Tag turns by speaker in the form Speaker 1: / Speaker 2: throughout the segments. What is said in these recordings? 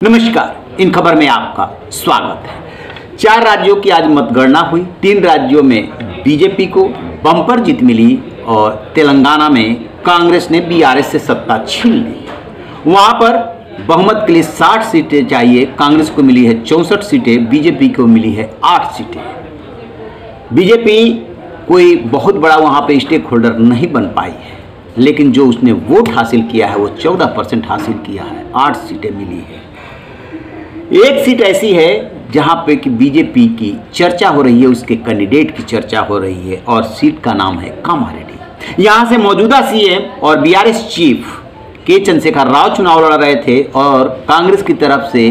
Speaker 1: नमस्कार, इन खबर में आपका स्वागत है। 4 राज्यों की आज मतगणना हुई। 3 राज्यों में बीजेपी को बम्पर जीत मिली और तेलंगाना में कांग्रेस ने बीआरएस से सत्ता छीन ली। वहां पर बहुमत के लिए 60 सीटें चाहिए, कांग्रेस को मिली है 64 सीटें, बीजेपी को मिली है 8 सीटें। बीजेपी कोई बहुत बड़ा वहां पे स्टेक होल्डर नहीं बन पाई है, लेकिन जो उसने वोट हासिल किया है वो 14% हासिल किया है, 8 सीटें मिली है। एक सीट ऐसी है जहां पे कि बीजेपी की चर्चा हो रही है, उसके कैंडिडेट की चर्चा हो रही है और सीट का नाम है कामारेड्डी। यहां से मौजूदा सीएम और बीआरएस चीफ के चंद्रशेखर राव चुनाव लड़ रहे थे और कांग्रेस की तरफ से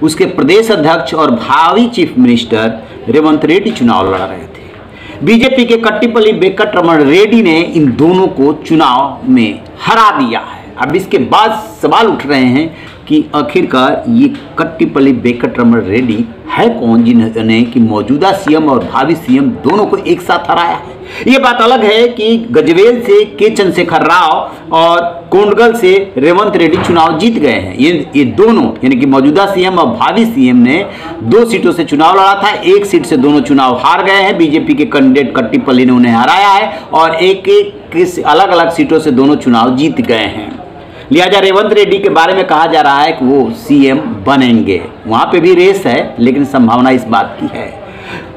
Speaker 1: उसके प्रदेश अध्यक्ष और भावी चीफ मिनिस्टर रेवंत रेड्डी चुनाव लड़ रहे थे। बीजेपी के कट्टीपल्ली वेंकट रेड्डी ने इन दोनों को चुनाव में हरा दिया है। अब इसके बाद सवाल उठ रहे हैं कि आखिरकार ये कट्टीपल्ली वेंकट रेड्डी है कौन, जिन्होंने कि मौजूदा सीएम और भावी सीएम दोनों को एक साथ हराया है। ये बात अलग है कि गजवेल से के चंद्रशेखर राव और कोंडगल से रेवंत रेड्डी चुनाव जीत गए हैं। ये दोनों यानी कि मौजूदा सीएम और भावी सीएम ने 2 सीटों से चुनाव लड़ा था, 1 सीट से दोनों चुनाव हार गए हैं। बीजेपी के कैंडिडेट कट्टीपल्ली ने उन्हें हराया है और एक अलग अलग सीटों से दोनों चुनाव जीत गए हैं। लिहाजा रेवंत रेड्डी के बारे में कहा जा रहा है कि वो सीएम बनेंगे। वहां पे भी रेस है, लेकिन संभावना इस बात की है।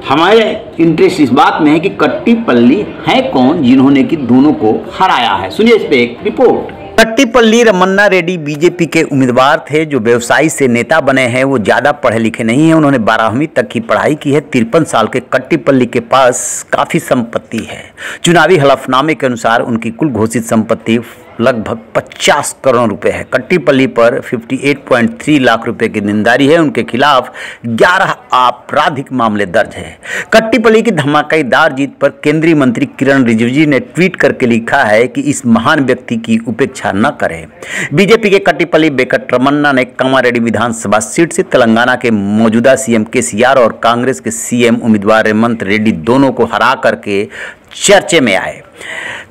Speaker 1: हमारे इंटरेस्ट इस बात में है कि कट्टीपल्ली है कौन जिन्होंने कि दोनों को हराया है। सुनिए इस पे एक रिपोर्ट।
Speaker 2: कट्टीपल्ली रमन्ना रेड्डी बीजेपी के उम्मीदवार थे जो व्यवसायी से नेता बने हैं। वो ज़्यादा पढ़े लिखे नहीं हैं, उन्होंने 12वीं तक की पढ़ाई की है। 53 साल के कट्टीपल्ली के पास काफ़ी संपत्ति है। चुनावी हलफनामे के अनुसार उनकी कुल घोषित संपत्ति लगभग 50 करोड़ रुपए है। कट्टीपल्ली पर 58.3 लाख रुपए की निंदारी है। उनके खिलाफ 11 आपराधिक मामले दर्ज है। कट्टीपल्ली की धमाकेदार जीत पर केंद्रीय मंत्री किरण रिजिजू ने ट्वीट करके लिखा है कि इस महान व्यक्ति की उपेक्षा न करें। बीजेपी के कट्टीपल्ली वेंकट रमन्ना ने कामारेड्डी विधानसभा सीट से तेलंगाना के मौजूदा सीएम केसीआर और कांग्रेस के सीएम उम्मीदवार रेवंत रेड्डी दोनों को हरा करके चर्चे में आए।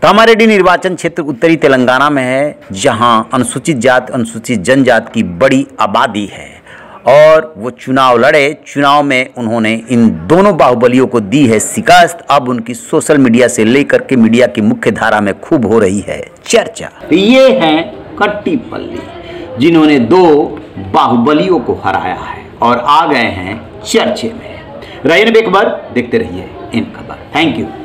Speaker 2: कामारेड्डी निर्वाचन क्षेत्र उत्तरी तेलंगाना में है, जहां अनुसूचित जात अनुसूचित जनजाति की बड़ी आबादी है और वो चुनाव लड़े। चुनाव में उन्होंने इन दोनों बाहुबलियों को दी है शिकस्त। अब उनकी सोशल मीडिया से लेकर के मीडिया की मुख्य धारा में खूब हो रही है चर्चा।
Speaker 1: ये हैं कट्टीपल्ली जिन्होंने 2 बाहुबलियों को हराया है और आ गए हैं चर्चे में। रहिए खबर देखते रहिए इन खबर। Thank you.